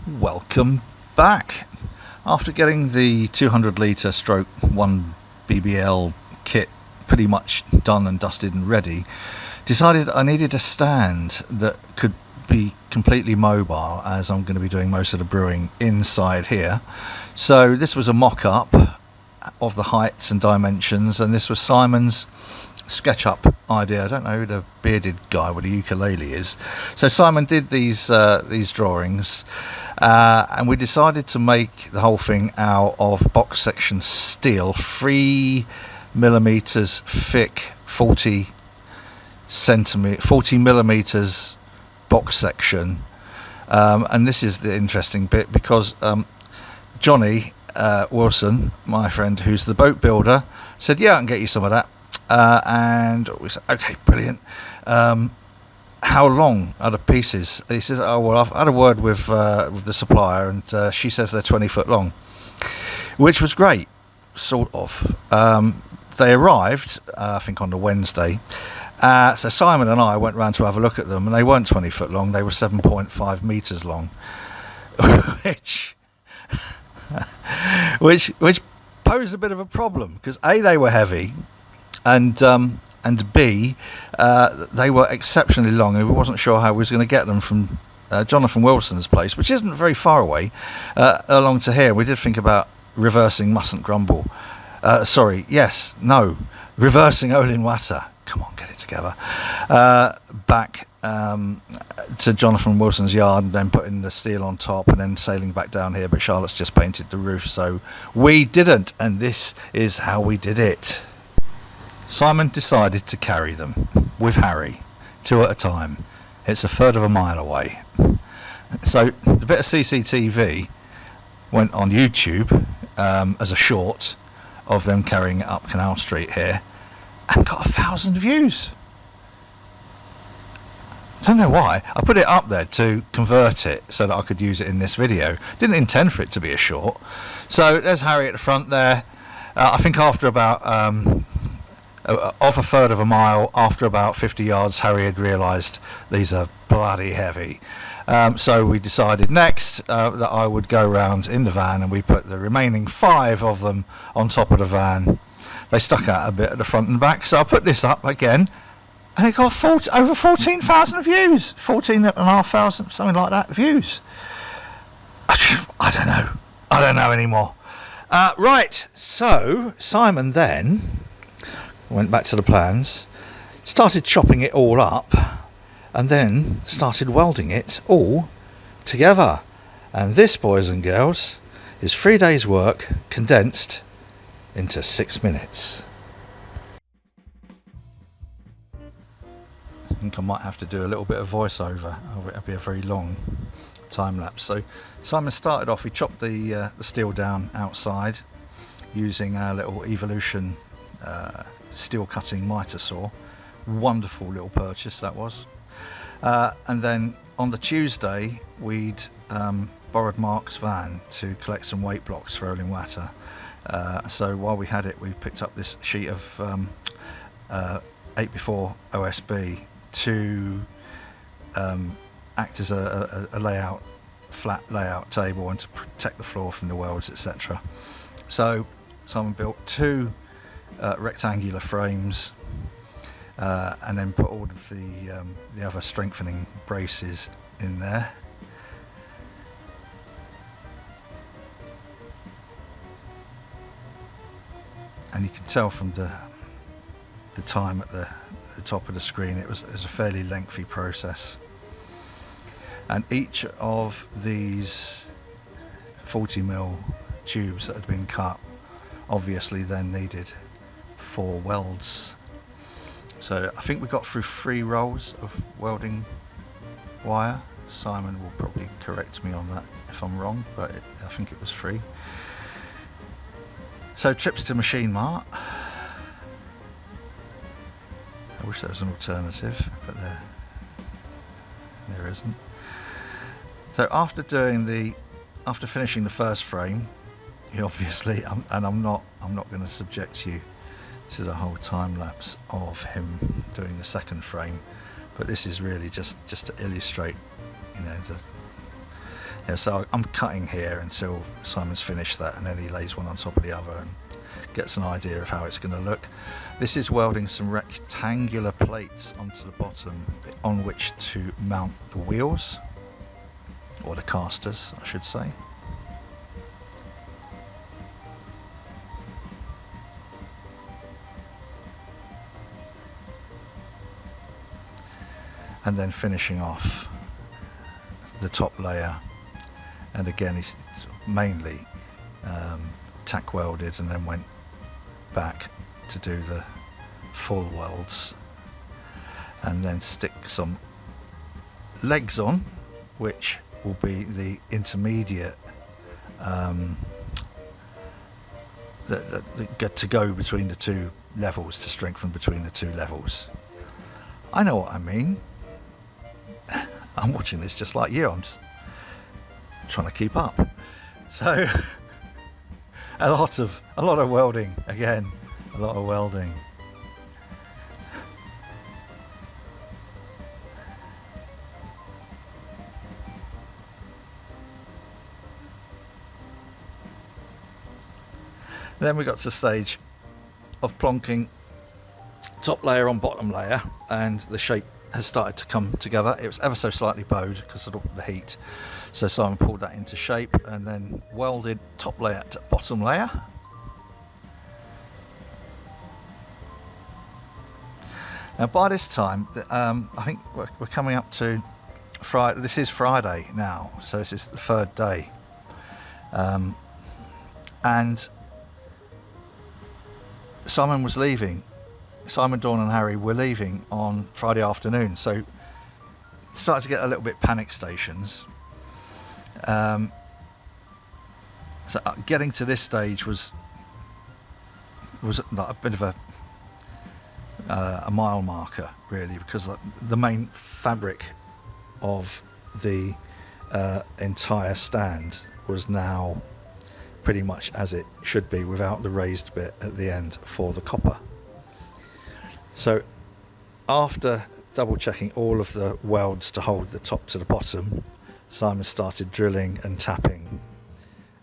Welcome back. After getting the 200 litre stroke 1 BBL kit pretty much done and dusted and ready, decided I needed a stand that could be completely mobile, as I'm going to be doing most of the brewing inside here. So this was a mock-up of the heights and dimensions, and this was Simon's SketchUp idea. I don't know who the bearded guy with the ukulele is. So Simon did these drawings, and we decided to make the whole thing out of box section steel, 3 millimeters thick, 40 millimeters box section. And this is the interesting bit, because Johnny Wilson, my friend who's the boat builder, said, yeah, I can get you some of that. And we said, okay, brilliant. How long are the pieces? And he says, oh, well, I've had a word with the supplier, and she says they're 20 foot long, which was great, sort of. They arrived, I think, on the Wednesday. So Simon and I went round to have a look at them, and they weren't 20 foot long, they were 7.5 meters long, which posed a bit of a problem, because A, they were heavy, and B, they were exceptionally long, and we wasn't sure how we was going to get them from Jonathan Wilson's place, which isn't very far away, along to here. We did think about reversing Mustn't Grumble. Reversing Olin Watter. Come on, get it together. Back to Jonathan Wilson's yard, and then putting the steel on top, and then sailing back down here. But Charlotte's just painted the roof, so we didn't, and this is how we did it. Simon decided to carry them with Harry, 2 at a time. It's a third of a mile away. So the bit of CCTV went on YouTube as a short of them carrying it up Canal Street here, and got 1,000 views. I don't know why. I put it up there to convert it so that I could use it in this video. Didn't intend for it to be a short. So there's Harry at the front there. I think after about off a third of a mile, after about 50 yards, Harry had realised these are bloody heavy. So we decided next that I would go round in the van, and we put the remaining 5 of them on top of the van. They stuck out a bit at the front and back, so I put this up again, and it got over 14,000 views, 14,500, something like that, views. I don't know anymore. Right, so Simon then went back to the plans, started chopping it all up, and then started welding it all together. And this, boys and girls, is 3 days' work condensed into 6 minutes. I think I might have to do a little bit of voiceover. It'll be a very long time lapse. So Simon started off, he chopped the steel down outside using our little Evolution steel cutting mitre saw. Wonderful little purchase that was. And then on the Tuesday we'd borrowed Mark's van to collect some weight blocks for Olin Watter. So while we had it, we picked up this sheet of 8x4 OSB to act as a flat layout table, and to protect the floor from the welds, etc. So Simon built 2 rectangular frames, and then put all of the other strengthening braces in there. And you can tell from the time at the top of the screen, it was a fairly lengthy process. And each of these 40mm tubes that had been cut obviously then needed 4 welds. So I think we got through 3 rolls of welding wire. Simon will probably correct me on that if I'm wrong, but I think it was 3. So trips to Machine Mart. I wish there was an alternative, but there isn't. So after finishing the first frame, he obviously, and I'm not going to subject you to the whole time lapse of him doing the second frame, but this is really just to illustrate, Yeah, so I'm cutting here until Simon's finished that, and then he lays one on top of the other and gets an idea of how it's going to look. This is welding some rectangular plates onto the bottom on which to mount the wheels, or the casters I should say. And then finishing off the top layer, and again it's mainly tack welded, and then went back to do the full welds, and then stick some legs on, which will be the intermediate that get to go between the two levels, to strengthen between the two levels. I know what I mean. I'm watching this just like you. I'm just trying to keep up. So a lot of welding again. A lot of welding. Then we got to the stage of plonking top layer on bottom layer, and the shape has started to come together. It was ever so slightly bowed because of the heat, so Simon pulled that into shape and then welded top layer to bottom layer. Now by this time, I think we're coming up to Friday. This is Friday now, so this is the third day, and Simon was leaving. Simon, Dawn and Harry were leaving on Friday afternoon, so started to get a little bit panic stations. So getting to this stage was like a bit of a mile marker, really, because the main fabric of the entire stand was now pretty much as it should be, without the raised bit at the end for the copper. So after double checking all of the welds to hold the top to the bottom, Simon started drilling and tapping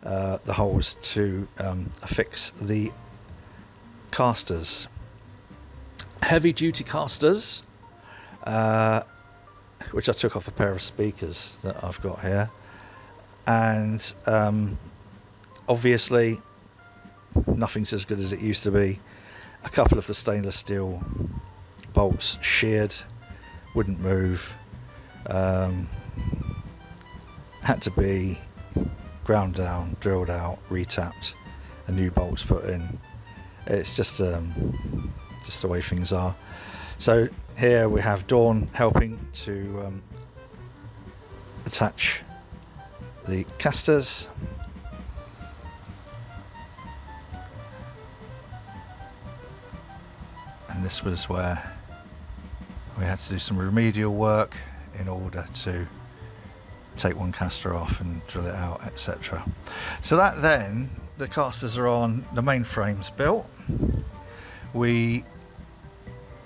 the holes to affix the casters. Heavy duty casters, which I took off a pair of speakers that I've got here, and obviously nothing's as good as it used to be. A couple of the stainless steel bolts sheared, wouldn't move, had to be ground down, drilled out, retapped, and new bolts put in. It's just the way things are. So here we have Dawn helping to attach the casters. And this was where we had to do some remedial work in order to take one caster off and drill it out, etc. So that then, the casters are on, the main frame's built. We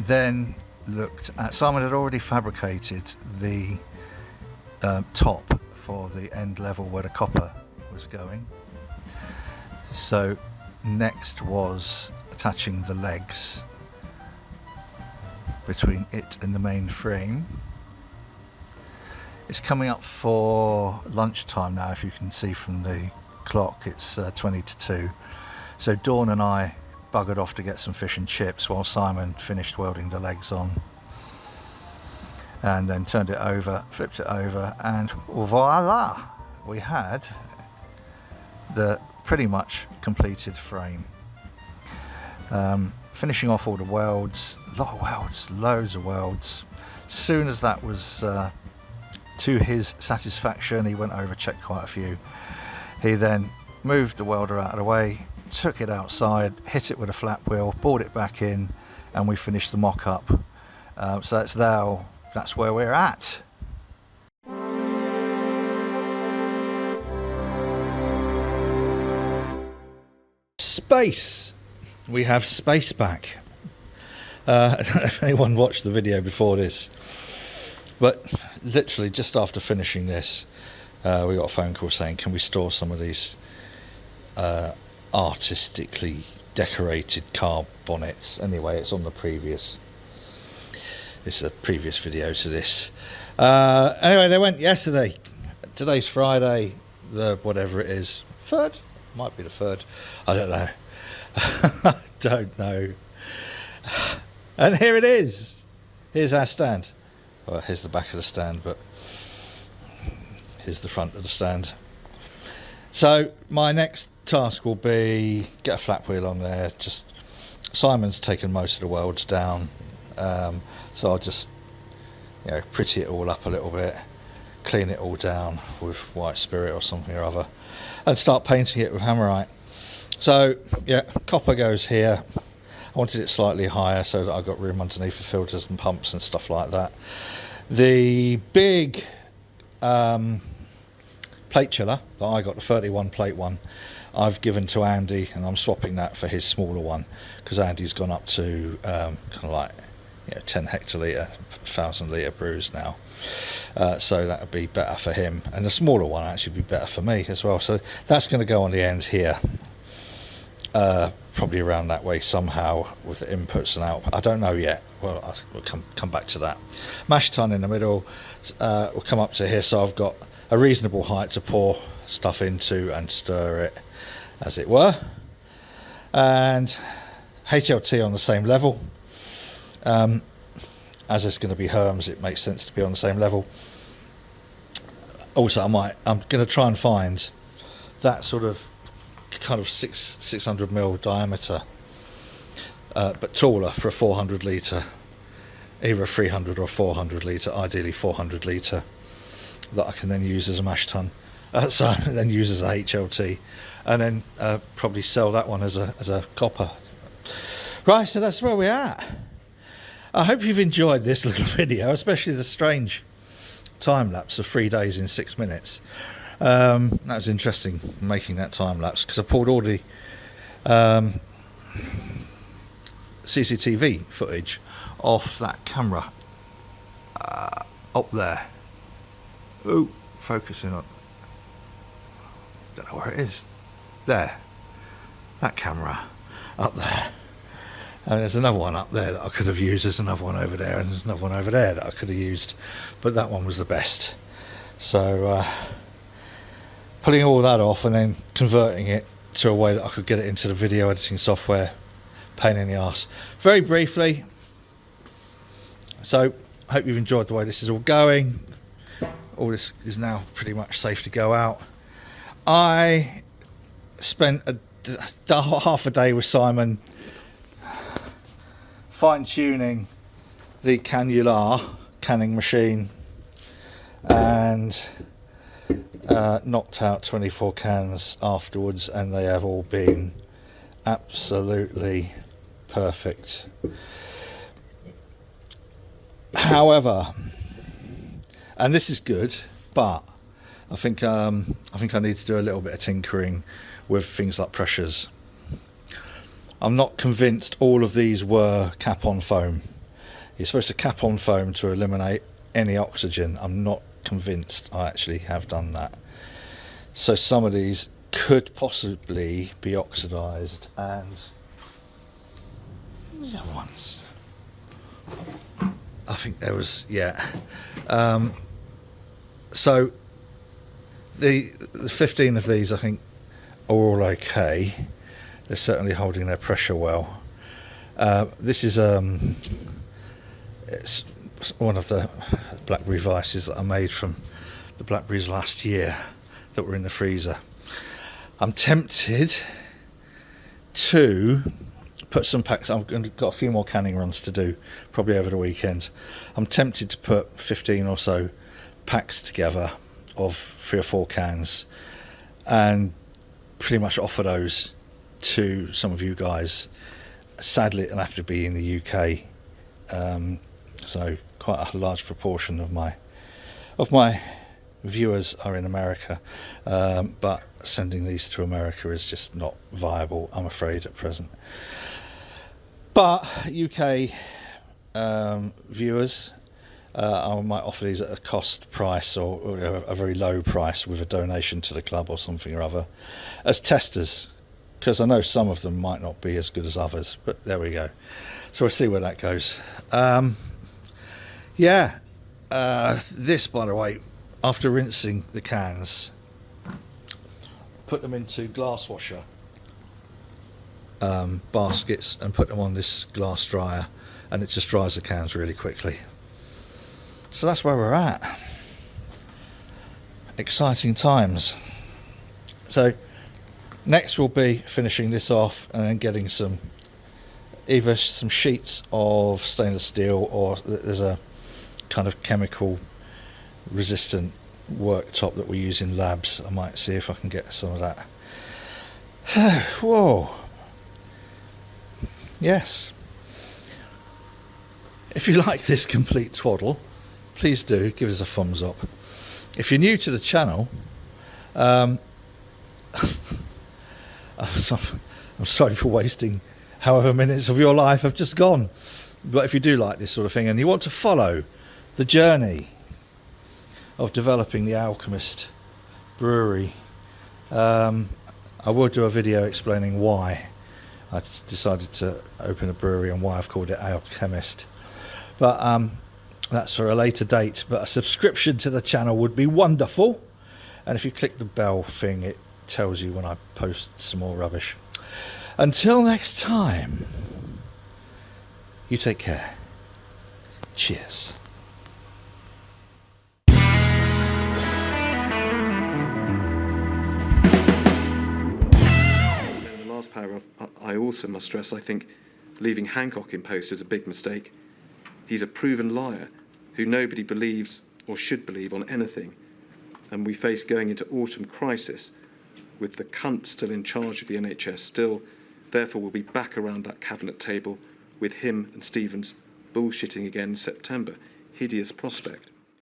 then looked at, Simon had already fabricated the top for the end level where the copper was going. So next was attaching the legs between it and the main frame. It's coming up for lunchtime now, if you can see from the clock. It's 20 to 2. So Dawn and I buggered off to get some fish and chips while Simon finished welding the legs on, and then turned it over, flipped it over, and voila, we had the pretty much completed frame. Finishing off all the welds, a lot of welds, loads of welds. Soon as that was to his satisfaction, he went over, checked quite a few. He then moved the welder out of the way, took it outside, hit it with a flat wheel, brought it back in, and we finished the mock-up. So that's where we're at. Space. We have space back. I don't know if anyone watched the video before this, but literally just after finishing this, We got a phone call saying, can we store some of these artistically decorated car bonnets? Anyway, it's on the previous. This is a previous video to this. Anyway, they went yesterday. Today's Friday, the whatever it is, 3rd? Might be the 3rd. I don't know. I don't know. And here it is. Here's our stand. Well, here's the back of the stand, but here's the front of the stand. So my next task will be get a flat wheel on there. Just Simon's taken most of the welds down, so I'll just pretty it all up a little bit, clean it all down with white spirit or something or other, and start painting it with hammerite. So yeah, copper goes here. I wanted it slightly higher so that I got room underneath for filters and pumps and stuff like that. The big plate chiller that I got, the 31 plate one, I've given to Andy, and I'm swapping that for his smaller one because Andy's gone up to kind of like 10 hectolitre, 1,000 litre brews now. So that would be better for him, and the smaller one actually be better for me as well. So that's going to go on the end here, probably around that way somehow with the inputs and output. I don't know yet. Well, we'll come back to that. Mash tun in the middle will come up to here, so I've got a reasonable height to pour stuff into and stir it, as it were. And HLT on the same level. As it's going to be Herms, it makes sense to be on the same level. Also, I'm going to try and find that sort of kind of 600mm diameter, but taller, for a 400 litre, either a 300 or 400 litre, ideally 400 litre, that I can then use as a mash tun. So then use as a HLT, and then probably sell that one as a copper. Right, so that's where we're at. I hope you've enjoyed this little video, especially the strange time lapse of 3 days in 6 minutes. That was interesting, making that time lapse, because I pulled all the CCTV footage off that camera up there. Oh, focusing on, don't know where it is. There, that camera up there. And there's another one up there that I could have used. There's another one over there, and there's another one over there that I could have used, but that one was the best. So pulling all that off and then converting it to a way that I could get it into the video editing software, pain in the arse. Very briefly, so I hope you've enjoyed the way this is all going. All this is now pretty much safe to go out. I spent half a day with Simon fine-tuning the canning machine, and knocked out 24 cans afterwards, and they have all been absolutely perfect. However, and this is good, but I think I need to do a little bit of tinkering with things like pressures. I'm not convinced all of these were cap-on foam. You're supposed to cap on foam to eliminate any oxygen. I'm not convinced I actually have done that. So some of these could possibly be oxidized, and the other ones, I think there was, so the 15 of these I think are all okay. They're certainly holding their pressure well. This is it's one of the blackberry vices that I made from the blackberries last year that were in the freezer. I'm tempted to put some packs. I've got a few more canning runs to do, probably over the weekend. I'm tempted to put 15 or so packs together of 3 or 4 cans and pretty much offer those to some of you guys. Sadly, it'll have to be in the UK, so quite a large proportion of my viewers are in America, but sending these to America is just not viable, I'm afraid, at present. But UK viewers, I might offer these at a cost price or a very low price with a donation to the club or something or other as testers, because I know some of them might not be as good as others, but there we go. So we'll see where that goes. This, by the way, after rinsing the cans, put them into glass washer baskets and put them on this glass dryer, and it just dries the cans really quickly. So that's where we're at. Exciting times. So next we'll be finishing this off and then getting either some sheets of stainless steel, or there's a kind of chemical resistant worktop that we use in labs. I might see if I can get some of that. Whoa. Yes. If you like this complete twaddle, please do give us a thumbs up. If you're new to the channel, I'm sorry for wasting however minutes of your life have just gone. But if you do like this sort of thing and you want to follow the journey of developing the Alchemist Brewery, I will do a video explaining why I decided to open a brewery and why I've called it Alchemist. But that's for a later date. But a subscription to the channel would be wonderful. And if you click the bell thing, it tells you when I post some more rubbish. Until next time, you take care. Cheers. In the last paragraph, I also must stress, I think leaving Hancock in post is a big mistake. He's a proven liar who nobody believes or should believe on anything. And we face going into autumn crisis with the cunt still in charge of the NHS still. Therefore, we'll be back around that cabinet table with him and Stevens bullshitting again in September. Hideous prospect.